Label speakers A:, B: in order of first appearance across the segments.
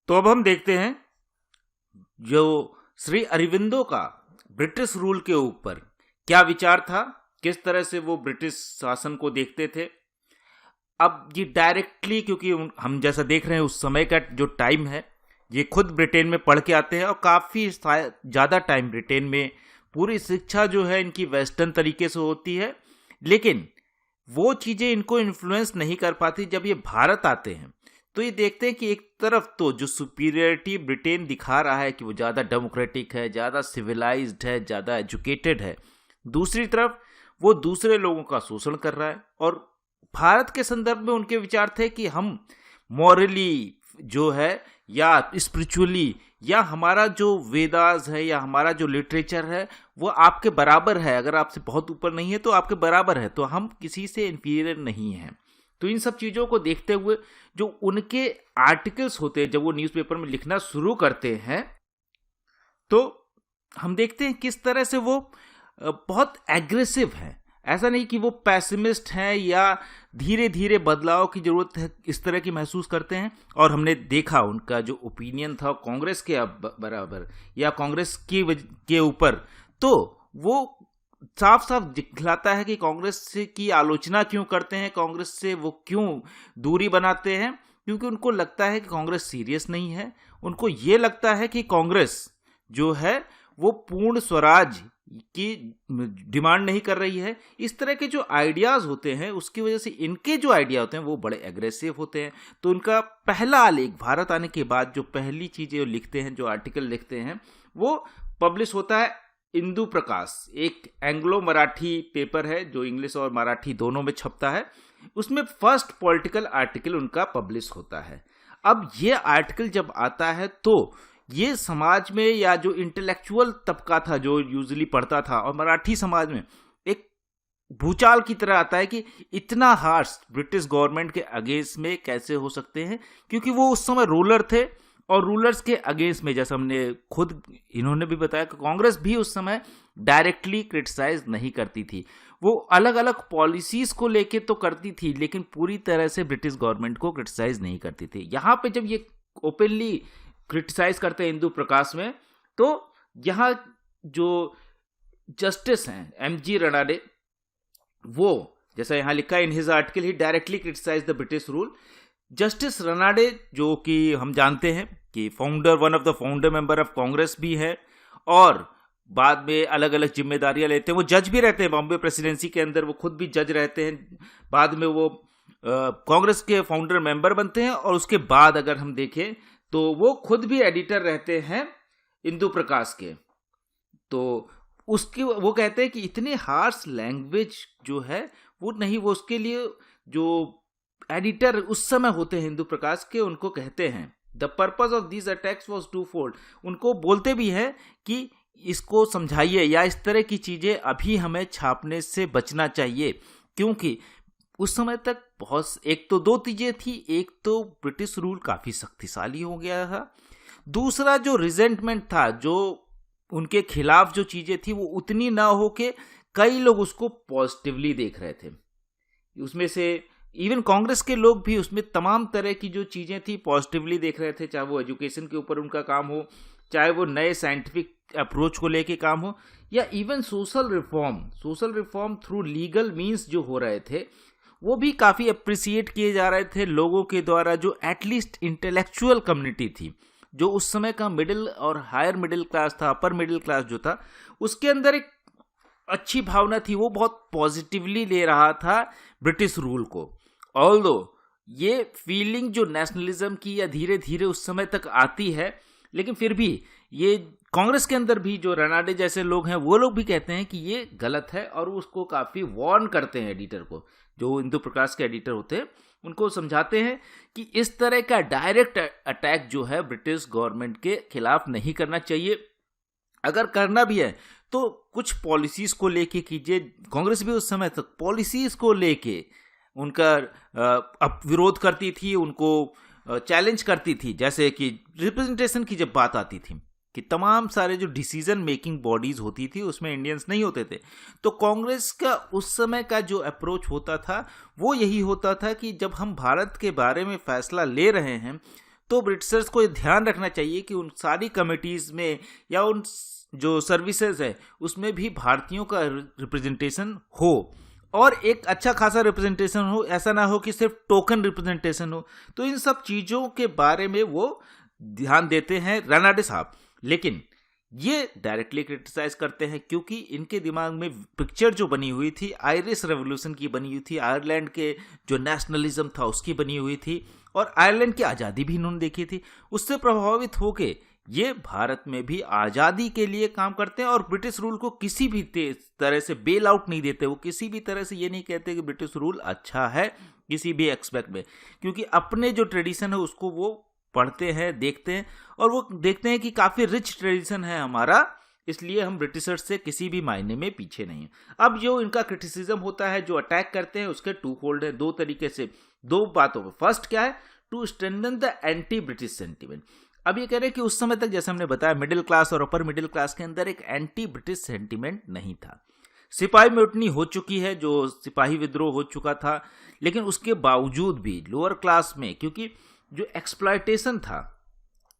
A: तो अब हम देखते हैं जो श्री अरविंदो का ब्रिटिश रूल के ऊपर क्या विचार था, किस तरह से वो ब्रिटिश शासन को देखते थे। अब ये डायरेक्टली, क्योंकि हम जैसा देख रहे हैं उस समय का जो टाइम है, ये खुद ब्रिटेन में पढ़ के आते हैं और काफ़ी ज़्यादा टाइम ब्रिटेन में पूरी शिक्षा जो है इनकी वेस्टर्न तरीके से होती है, लेकिन वो चीज़ें इनको इन्फ्लुएंस नहीं कर पाती। जब ये भारत आते हैं तो ये देखते हैं कि एक तरफ तो जो सुपीरियरिटी ब्रिटेन दिखा रहा है कि वो ज़्यादा डेमोक्रेटिक है, ज़्यादा सिविलाइज्ड है, ज़्यादा एजुकेटेड है, दूसरी तरफ वो दूसरे लोगों का शोषण कर रहा है। और भारत के संदर्भ में उनके विचार थे कि हम मॉरली जो है या स्पिरिचुअली या हमारा जो वेदास है या हमारा जो लिटरेचर है वो आपके बराबर है, अगर आपसे बहुत ऊपर नहीं है तो आपके बराबर है, तो हम किसी से इन्फीरियर नहीं हैं। तो इन सब चीज़ों को देखते हुए जो उनके आर्टिकल्स होते हैं, जब वो न्यूज़पेपर में लिखना शुरू करते हैं तो हम देखते हैं किस तरह से वो बहुत एग्रेसिव है। ऐसा नहीं कि वो पैसिमिस्ट हैं या धीरे धीरे बदलाव की ज़रूरत है, इस तरह की महसूस करते हैं। और हमने देखा उनका जो ओपिनियन था कांग्रेस के बराबर या कांग्रेस के ऊपर, तो वो साफ साफ दिखलाता है कि कांग्रेस की आलोचना क्यों करते हैं, कांग्रेस से वो क्यों दूरी बनाते हैं। क्योंकि उनको लगता है कि कांग्रेस सीरियस नहीं है। उनको ये लगता है कि कांग्रेस जो है वो पूर्ण स्वराज की डिमांड नहीं कर रही है। इस तरह के जो आइडियाज़ होते हैं उसकी वजह से इनके जो आइडिया होते हैं वो बड़े एग्रेसिव होते हैं। तो उनका पहला आलेख भारत आने के बाद जो पहली चीज़ें लिखते हैं, जो आर्टिकल लिखते हैं, वो पब्लिश होता है इंदु प्रकाश, एक एंग्लो मराठी पेपर है जो इंग्लिश और मराठी दोनों में छपता है। उसमें फर्स्ट पॉलिटिकल आर्टिकल उनका पब्लिश होता है। अब ये आर्टिकल जब आता है तो ये समाज में या जो इंटेलेक्चुअल तबका था जो यूजुअली पढ़ता था और मराठी समाज में एक भूचाल की तरह आता है कि इतना हार्श ब्रिटिश गवर्नमेंट के अगेंस्ट में कैसे हो सकते हैं। क्योंकि वो उस समय रूलर थे और रूलर्स के अगेंस्ट में, जैसा हमने खुद इन्होंने भी बताया कि कांग्रेस भी उस समय डायरेक्टली क्रिटिसाइज नहीं करती थी। वो अलग अलग पॉलिसीज को लेके तो करती थी लेकिन पूरी तरह से ब्रिटिश गवर्नमेंट को क्रिटिसाइज नहीं करती थी। यहाँ पे जब ये ओपनली क्रिटिसाइज करते हैं इंदु प्रकाश में, तो यहाँ जो जस्टिस हैं एमजी रनाडे, वो जैसा यहाँ लिखा है in his article he directly criticize the British rule. Justice Ranade जो कि हम जानते हैं कि one of the founder member of Congress भी है और बाद में अलग अलग जिम्मेदारियां लेते हैं। वो जज भी रहते हैं बॉम्बे प्रेसिडेंसी के अंदर, वो खुद भी जज रहते हैं। बाद में वो कांग्रेस के फाउंडर मेंबर बनते हैं और उसके बाद अगर हम देखें तो वो खुद भी एडिटर रहते हैं इंदु प्रकाश के। तो उसके वो कहते हैं कि इतने हार्श लैंग्वेज जो है वो नहीं, वो उसके लिए जो एडिटर उस समय होते हैं इंदु प्रकाश के, उनको कहते हैं the purpose of this attacks was twofold. उनको बोलते भी हैं कि इसको समझाइए या इस तरह की चीज़ें अभी हमें छापने से बचना चाहिए। क्योंकि उस समय तक बहुत एक तो दो चीज़ें थी, एक तो ब्रिटिश रूल काफ़ी शक्तिशाली हो गया था, दूसरा जो रिजेंटमेंट था, जो उनके खिलाफ जो चीज़ें थी वो उतनी ना हो के कई लोग उसको पॉजिटिवली देख रहे थे। उसमें से इवन कांग्रेस के लोग भी उसमें तमाम तरह की जो चीज़ें थी पॉजिटिवली देख रहे थे, चाहे वो एजुकेशन के ऊपर उनका काम हो, चाहे वो नए साइंटिफिक अप्रोच को लेके काम हो, या even social reform through legal means जो हो रहे थे वो भी काफ़ी अप्रिसिएट किए जा रहे थे लोगों के द्वारा। जो एटलीस्ट इंटेलेक्चुअल कम्युनिटी थी, जो उस समय का मिडिल और हायर मिडिल क्लास था, अपर मिडिल क्लास जो था, उसके अंदर एक अच्छी भावना थी, वो बहुत पॉजिटिवली ले रहा था ब्रिटिश रूल को। ऑल्दो ये फीलिंग जो नेशनलिज्म की या धीरे धीरे उस समय तक आती है, लेकिन फिर भी ये कांग्रेस के अंदर भी जो रनाडे जैसे लोग हैं वो लोग भी कहते हैं कि ये गलत है और उसको काफ़ी वार्न करते हैं एडिटर को, जो इंदु प्रकाश के एडिटर होते हैं उनको समझाते हैं कि इस तरह का डायरेक्ट अटैक जो है ब्रिटिश गवर्नमेंट के खिलाफ नहीं करना चाहिए। अगर करना भी है तो कुछ पॉलिसीज को लेके कीजिए। कांग्रेस भी उस समय तक पॉलिसीज को लेके उनका विरोध करती थी, उनको चैलेंज करती थी। जैसे कि रिप्रेजेंटेशन की जब बात आती थी कि तमाम सारे जो डिसीजन मेकिंग बॉडीज होती थी उसमें इंडियंस नहीं होते थे, तो कांग्रेस का उस समय का जो अप्रोच होता था वो यही होता था कि जब हम भारत के बारे में फैसला ले रहे हैं तो ब्रिटिशर्स को ध्यान रखना चाहिए कि उन सारी कमिटीज़ में या उन जो सर्विसेज है उसमें भी भारतीयों का रिप्रेजेंटेशन हो, और एक अच्छा खासा रिप्रेजेंटेशन हो, ऐसा ना हो कि सिर्फ टोकन रिप्रेजेंटेशन हो। तो इन सब चीज़ों के बारे में वो ध्यान देते हैं रनाडे साहब, लेकिन ये डायरेक्टली क्रिटिसाइज करते हैं क्योंकि इनके दिमाग में पिक्चर जो बनी हुई थी आयरिश रेवोल्यूशन की बनी हुई थी, आयरलैंड के जो नेशनलिज्म था उसकी बनी हुई थी, और आयरलैंड की आज़ादी भी इन्होंने देखी थी। उससे प्रभावित होके ये भारत में भी आज़ादी के लिए काम करते हैं और ब्रिटिश रूल को किसी भी तरह से बेल आउट नहीं देते। वो किसी भी तरह से ये नहीं कहते कि ब्रिटिश रूल अच्छा है किसी भी एक्सपेक्ट में, क्योंकि अपने जो ट्रेडिशन है उसको वो पढ़ते हैं, देखते हैं, और वो देखते हैं कि काफ़ी रिच ट्रेडिशन है हमारा, इसलिए हम ब्रिटिशर्स से किसी भी मायने में पीछे नहीं हैं। अब जो इनका क्रिटिसिज्म होता है, जो अटैक करते हैं, उसके टू फोल्ड है, दो तरीके से, दो बातों में। फर्स्ट क्या है, to strengthen the anti British sentiment. अब ये कह रहे हैं कि उस समय तक जैसे हमने बताया मिडिल क्लास और अपर मिडिल क्लास के अंदर एक एंटी ब्रिटिश सेंटिमेंट नहीं था। सिपाही म्यूटनी हो चुकी है, जो सिपाही विद्रोह हो चुका था, लेकिन उसके बावजूद भी लोअर क्लास में, क्योंकि जो एक्सप्लॉयटेशन था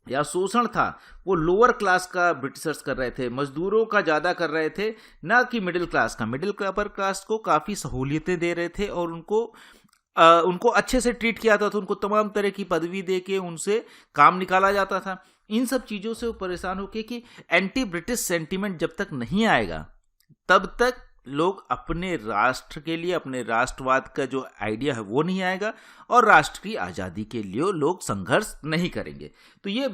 A: या शोषण था वो लोअर क्लास का ब्रिटिशर्स कर रहे थे, मजदूरों का ज़्यादा कर रहे थे, ना कि मिडिल क्लास का। मिडिल अपर क्लास को काफ़ी सहूलियतें दे रहे थे और उनको अच्छे से ट्रीट किया था, तो उनको तमाम तरह की पदवी दे के उनसे काम निकाला जाता था। इन सब चीज़ों से वो परेशान होके कि एंटी ब्रिटिश सेंटिमेंट जब तक नहीं आएगा तब तक लोग अपने राष्ट्र के लिए, अपने राष्ट्रवाद का जो आइडिया है वो नहीं आएगा, और राष्ट्र की आज़ादी के लिए लोग संघर्ष नहीं करेंगे। तो ये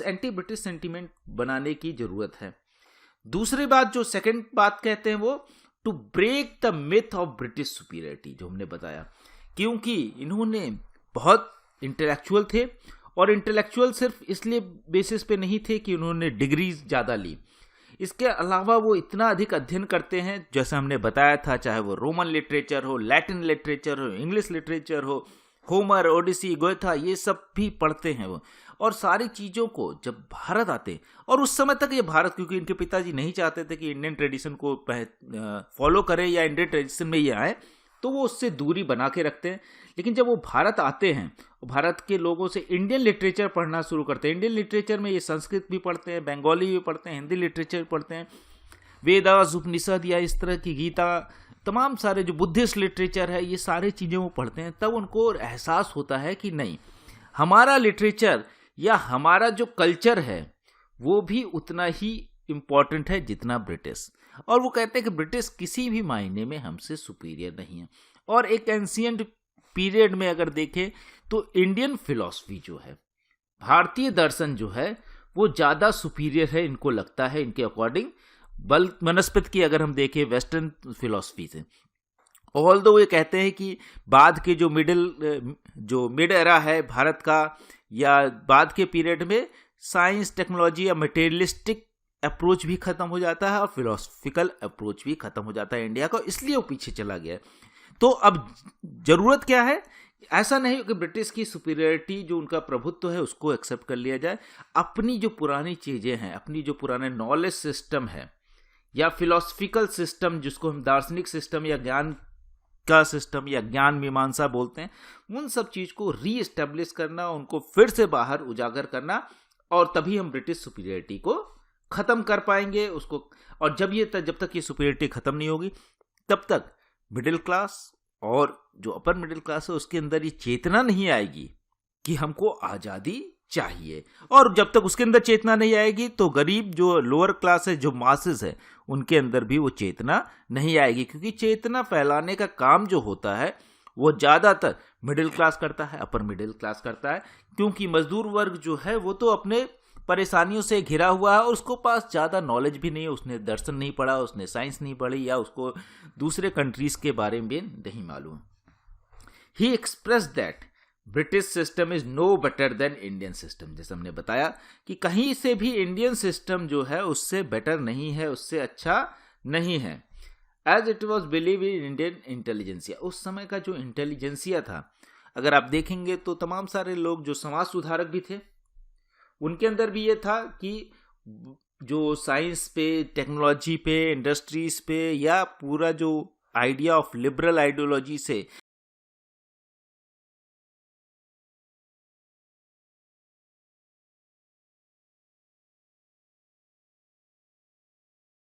A: एंटी ब्रिटिश सेंटिमेंट बनाने की ज़रूरत है। दूसरी बात, जो सेकंड बात कहते हैं, वो to break the myth of British superiority, जो हमने बताया, क्योंकि इन्होंने बहुत इंटेलेक्चुअल थे, और इंटेलेक्चुअल सिर्फ इसलिए बेसिस पे नहीं थे कि उन्होंने डिग्रीज ज़्यादा ली, इसके अलावा वो इतना अधिक अध्ययन करते हैं, जैसे हमने बताया था, चाहे वो रोमन लिटरेचर हो, लैटिन लिटरेचर हो, इंग्लिश लिटरेचर हो, होमर, ओडिसी, गोएथा, ये सब भी पढ़ते हैं वो। और सारी चीज़ों को जब भारत आते, और उस समय तक ये भारत, क्योंकि इनके पिताजी नहीं चाहते थे कि इंडियन ट्रेडिशन को फॉलो करें या इंडियन ट्रेडिशन में ये आए, तो वो उससे दूरी बना के रखते हैं। लेकिन जब वो भारत आते हैं, भारत के लोगों से इंडियन लिटरेचर पढ़ना शुरू करते हैं। इंडियन लिटरेचर में ये संस्कृत भी पढ़ते हैं, बंगाली भी पढ़ते हैं, हिंदी लिटरेचर भी पढ़ते हैं, वेदास, उपनिषद या इस तरह की गीता, तमाम सारे जो बुद्धिस्ट लिटरेचर है, ये सारी चीज़ें वो पढ़ते हैं। तब उनको एहसास होता है कि नहीं, हमारा लिटरेचर या हमारा जो कल्चर है वो भी उतना ही इम्पॉर्टेंट है जितना ब्रिटिश। और वो कहते हैं कि ब्रिटिश किसी भी मायने में हमसे सुपीरियर नहीं है। और एक एंशिएंट पीरियड में अगर देखें तो इंडियन फिलॉसफी जो है, भारतीय दर्शन जो है, वो ज़्यादा सुपीरियर है, इनको लगता है, इनके अकॉर्डिंग, बनस्पत की अगर हम देखें वेस्टर्न फिलॉसफी से। ऑल्दो ये कहते हैं कि बाद के जो मिड एरा है भारत का, या बाद के पीरियड में साइंस, टेक्नोलॉजी या मटेरियलिस्टिक अप्रोच भी खत्म हो जाता है और फिलोसफिकल अप्रोच भी खत्म हो जाता है इंडिया का, इसलिए वो पीछे चला गया। तो अब जरूरत क्या है, ऐसा नहीं कि ब्रिटिश की सुपीरियरिटी, जो उनका प्रभुत्व है, उसको एक्सेप्ट कर लिया जाए। अपनी जो पुरानी चीज़ें हैं, अपनी जो पुराने नॉलेज सिस्टम है या फिलोसफिकल सिस्टम, जिसको हम दार्शनिक सिस्टम या ज्ञान का सिस्टम या ज्ञान मीमांसा बोलते हैं, उन सब चीज़ को रीएस्टेब्लिश करना, उनको फिर से बाहर उजागर करना, और तभी हम ब्रिटिश सुपीरियरिटी को ख़त्म कर पाएंगे उसको। और जब तक ये सुपीरियरिटी ख़त्म नहीं होगी, तब तक मिडिल क्लास और जो अपर मिडिल क्लास है उसके अंदर ये चेतना नहीं आएगी कि हमको आज़ादी चाहिए। और जब तक उसके अंदर चेतना नहीं आएगी तो गरीब जो लोअर क्लास है, जो मासेस है, उनके अंदर भी वो चेतना नहीं आएगी, क्योंकि चेतना फैलाने का काम जो होता है वो ज़्यादातर मिडिल क्लास करता है, अपर मिडिल क्लास करता है। क्योंकि मजदूर वर्ग जो है वो तो अपने परेशानियों से घिरा हुआ है और उसको पास ज़्यादा नॉलेज भी नहीं है, उसने दर्शन नहीं पढ़ा, उसने साइंस नहीं पढ़ी, या उसको दूसरे कंट्रीज़ के बारे में नहीं मालूम। He express that British system is no better than Indian system. जैसे हमने बताया कि कहीं से भी इंडियन सिस्टम जो है उससे बेटर नहीं है, उससे अच्छा नहीं है। As it was believe in Indian intelligentsia, उस समय का जो इंटेलिजेंसिया था, अगर आप देखेंगे तो तमाम सारे लोग जो समाज सुधारक भी थे, उनके अंदर भी ये था कि जो साइंस पे, टेक्नोलॉजी पे, इंडस्ट्रीज पे, या पूरा जो आइडिया ऑफ लिबरल आइडियोलॉजी से